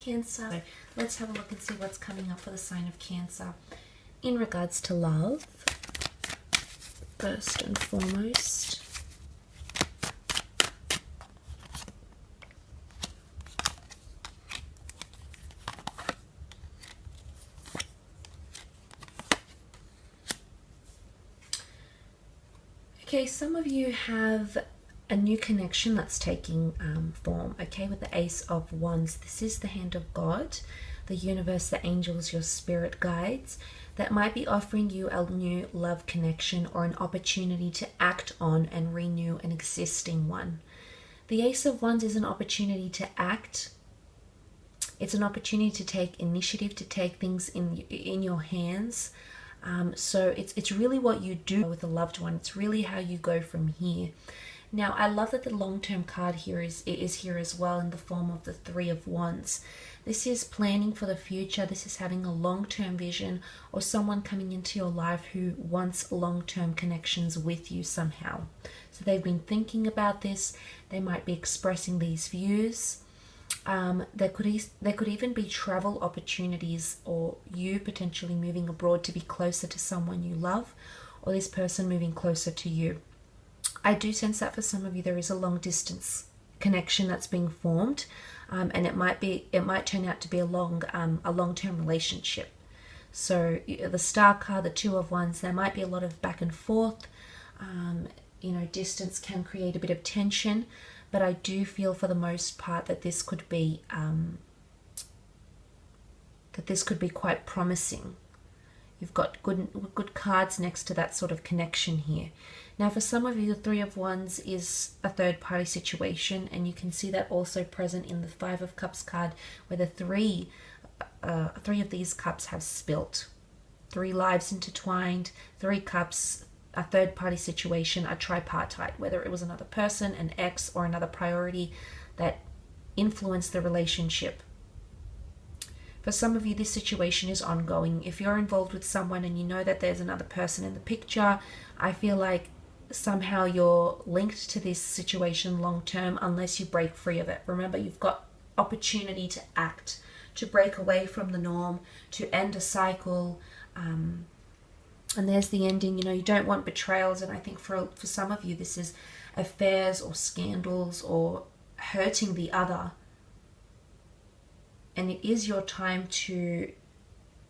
Cancer. So let's have a look and see what's coming up for the sign of Cancer in regards to love, first and foremost. Okay, some of you have a new connection that's taking form, okay, with the Ace of Wands. This is the hand of God, the universe, the angels, your spirit guides, that might be offering you a new love connection or an opportunity to act on and renew an existing one. The Ace of Wands is an opportunity to act. It's an opportunity to take initiative, to take things in your hands. So it's really what you do with a loved one. It's really how you go from here. Now, I love that the long-term card here is here as well in the form of the Three of Wands. This is planning for the future. This is having a long-term vision, or someone coming into your life who wants long-term connections with you somehow. So they've been thinking about this. They might be expressing these views. There could even be travel opportunities, or you potentially moving abroad to be closer to someone you love, or this person moving closer to you. I do sense that for some of you there is a long distance connection that's being formed, and it might turn out to be a long-term relationship. So the Star card, the Two of Wands, there might be a lot of back and forth. Distance can create a bit of tension, but I do feel for the most part that this could be quite promising. You've got good cards next to that sort of connection here. Now, for some of you, the Three of Wands is a third-party situation, and you can see that also present in the Five of Cups card, where the three of these cups have spilt. 3 lives intertwined, 3 cups, a third-party situation, a tripartite, whether it was another person, an ex, or another priority that influenced the relationship. For some of you, this situation is ongoing. If you're involved with someone and you know that there's another person in the picture, I feel like somehow you're linked to this situation long term unless you break free of it. Remember, you've got opportunity to act, to break away from the norm, to end a cycle. And there's the ending. You don't want betrayals. And I think for some of you, this is affairs or scandals or hurting the other. And it is your time to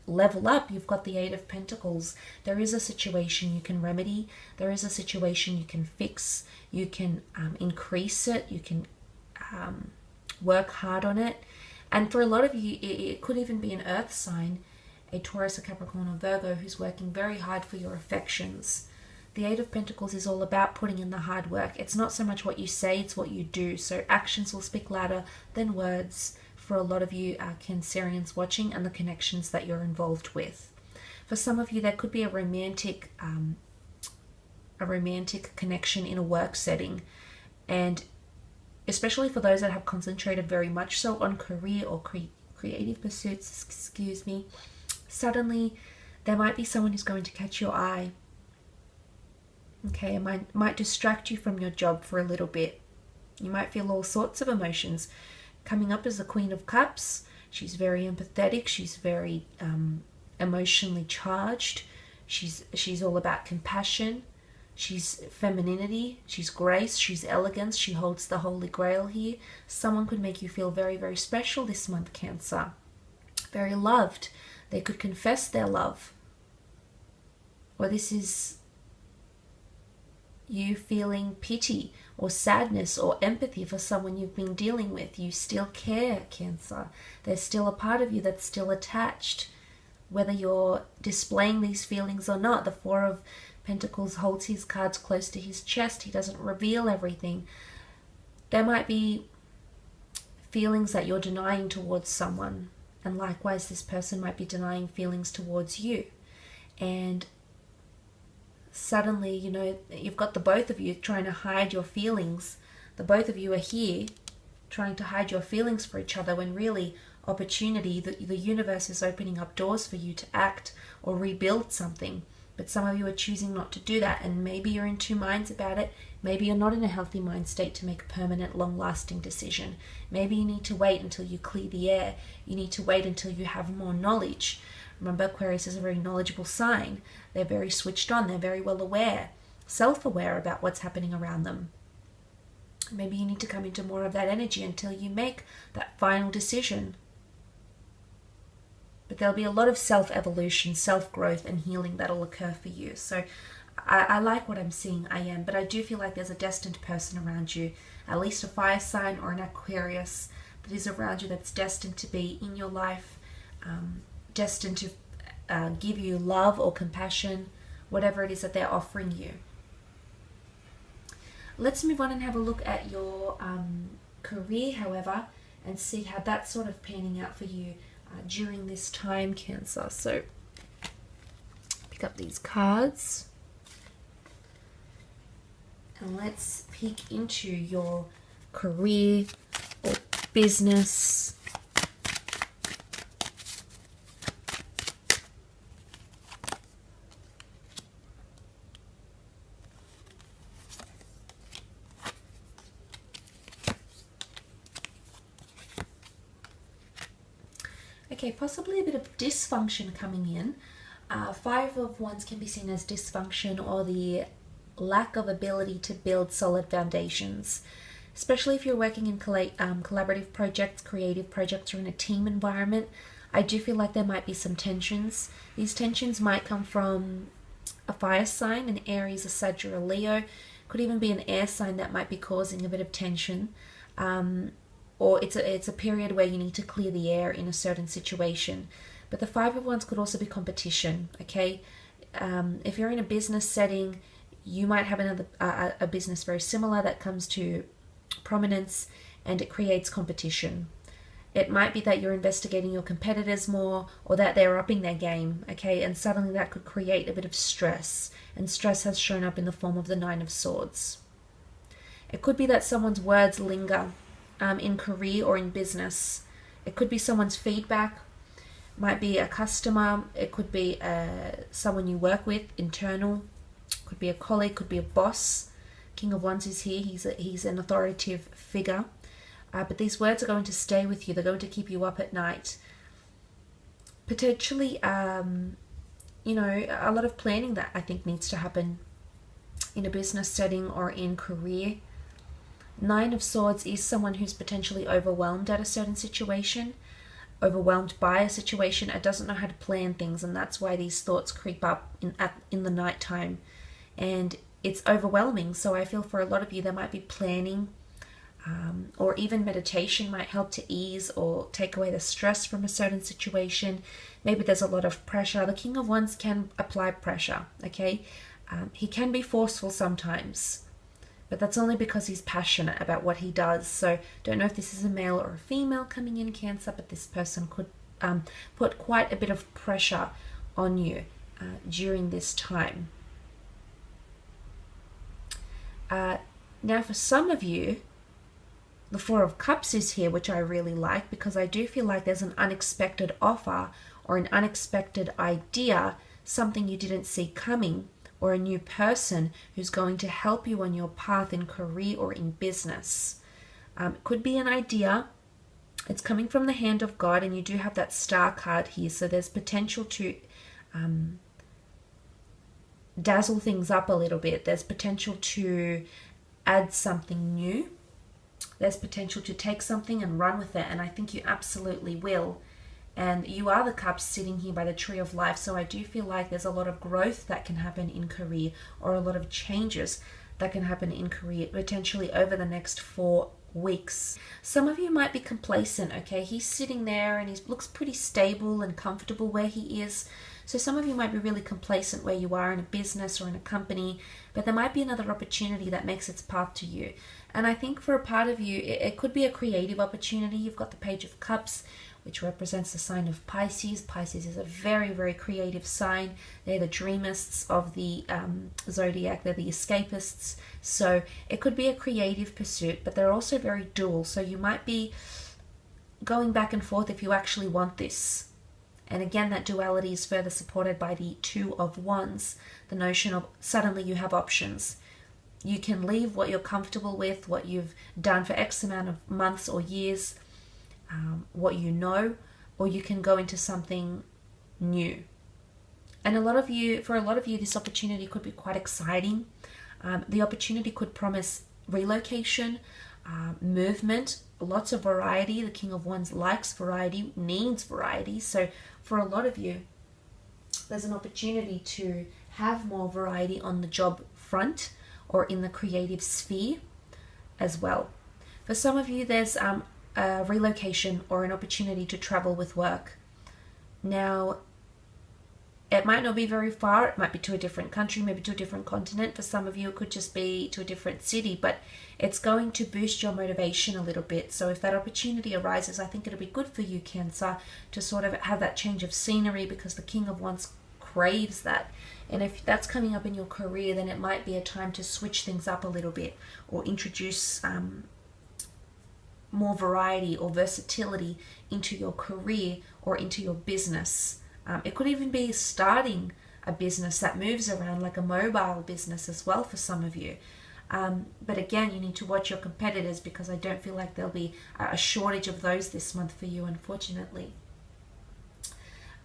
level up. You've got the Eight of Pentacles. There is a situation you can remedy. There is a situation you can fix. You can increase it. You can work hard on it. And for a lot of you, it could even be an earth sign, a Taurus, a Capricorn, or Virgo, who's working very hard for your affections. The Eight of Pentacles is all about putting in the hard work. It's not so much what you say, it's what you do. So actions will speak louder than words for a lot of you Cancerians watching, and the connections that you're involved with. For some of you, there could be a romantic connection in a work setting, and especially for those that have concentrated very much so on career or creative pursuits, suddenly there might be someone who's going to catch your eye. Okay, it might distract you from your job for a little bit. You might feel all sorts of emotions. Coming up as the Queen of Cups, she's very empathetic. She's very emotionally charged. She's all about compassion. She's femininity. She's grace. She's elegance. She holds the Holy Grail here. Someone could make you feel very, very special this month, Cancer. Very loved. They could confess their love. Or this is you feeling pity or sadness or empathy for someone you've been dealing with. You still care, Cancer. There's still a part of you that's still attached, whether you're displaying these feelings or not. The Four of Pentacles holds his cards close to his chest. He doesn't reveal everything. There might be feelings that you're denying towards someone, and likewise this person might be denying feelings towards you. And suddenly, you've got the both of you trying to hide your feelings. The both of you are here trying to hide your feelings for each other, when really opportunity, the universe is opening up doors for you to act or rebuild something But some of you are choosing not to do that, and maybe you're in two minds about it. Maybe you're not in a healthy mind state to make a permanent, long-lasting decision. Maybe you need to wait until you clear the air. You need to wait until you have more knowledge. Remember, Aquarius is a very knowledgeable sign. They're very switched on. They're very well aware, self-aware about what's happening around them. Maybe you need to come into more of that energy until you make that final decision. But there'll be a lot of self-evolution, self-growth and healing that'll occur for you. So I like what I'm seeing, but I do feel like there's a destined person around you, at least a fire sign or an Aquarius that is around you that's destined to be in your life, destined to give you love or compassion, whatever it is that they're offering you. Let's move on and have a look at your career, however, and see how that's sort of panning out for you during this time, Cancer. So pick up these cards and let's peek into your career or business. Okay, possibly a bit of dysfunction coming in. Five of Wands can be seen as dysfunction or the lack of ability to build solid foundations, especially if you're working in collaborative projects, creative projects, or in a team environment. I do feel like there might be some tensions. These tensions might come from a fire sign, an Aries, a Sag, or a Leo. Could even be an air sign that might be causing a bit of tension. Or it's a period where you need to clear the air in a certain situation. But the Five of Wands could also be competition, okay? If you're in a business setting, you might have a business very similar that comes to prominence and it creates competition. It might be that you're investigating your competitors more or that they're upping their game, okay? And suddenly that could create a bit of stress. And stress has shown up in the form of the Nine of Swords. It could be that someone's words linger in career or in business. It could be someone's feedback, might be a customer, it could be someone you work with, internal, could be a colleague, could be a boss. King of Wands is here, he's an authoritative figure. But these words are going to stay with you, they're going to keep you up at night. Potentially, you know, a lot of planning that I think needs to happen in a business setting or in career. Nine of Swords is someone who's potentially overwhelmed at a certain situation, overwhelmed by a situation, and doesn't know how to plan things, and that's why these thoughts creep up in the night time, and it's overwhelming. So I feel for a lot of you there might be planning, or even meditation might help to ease or take away the stress from a certain situation. Maybe there's a lot of pressure. The King of Wands can apply pressure, okay? He can be forceful sometimes, but that's only because he's passionate about what he does. So don't know if this is a male or a female coming in, Cancer, but this person could put quite a bit of pressure on you during this time. Now for some of you, the Four of Cups is here, which I really like, because I do feel like there's an unexpected offer or an unexpected idea, something you didn't see coming, or a new person who's going to help you on your path in career or in business. It could be an idea. It's coming from the hand of God, and you do have that Star card here, so there's potential to dazzle things up a little bit. There's potential to add something new. There's potential to take something and run with it, and I think you absolutely will. And you are the Cups sitting here by the Tree of Life, so I do feel like there's a lot of growth that can happen in career, or a lot of changes that can happen in career, potentially over the next 4 weeks. Some of you might be complacent, okay? He's sitting there and he looks pretty stable and comfortable where he is. So some of you might be really complacent where you are in a business or in a company, but there might be another opportunity that makes its path to you. And I think for a part of you, it could be a creative opportunity. You've got the Page of Cups, which represents the sign of Pisces. Pisces is a very, very creative sign. They're the dreamists of the zodiac. They're the escapists. So it could be a creative pursuit, but they're also very dual. So you might be going back and forth if you actually want this. And again, that duality is further supported by the Two of Wands, the notion of suddenly you have options. You can leave what you're comfortable with, what you've done for X amount of months or years, what you know, or you can go into something new. And for a lot of you, this opportunity could be quite exciting. The opportunity could promise relocation, movement, lots of variety. The King of Wands likes variety, needs variety. So for a lot of you, there's an opportunity to have more variety on the job front or in the creative sphere as well. For some of you, there's a relocation or an opportunity to travel with work. Now, it might not be very far. It might be to a different country, maybe to a different continent. For some of you, it could just be to a different city, but it's going to boost your motivation a little bit. So if that opportunity arises, I think it'll be good for you, Cancer, to sort of have that change of scenery, because the King of Wands craves that. And if that's coming up in your career, then it might be a time to switch things up a little bit, or introduce more variety or versatility into your career or into your business. It could even be starting a business that moves around, like a mobile business as well for some of you. But again, you need to watch your competitors, because I don't feel like there'll be a shortage of those this month for you, unfortunately.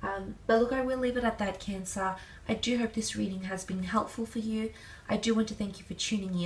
But look, I will leave it at that, Cancer. I do hope this reading has been helpful for you. I do want to thank you for tuning in.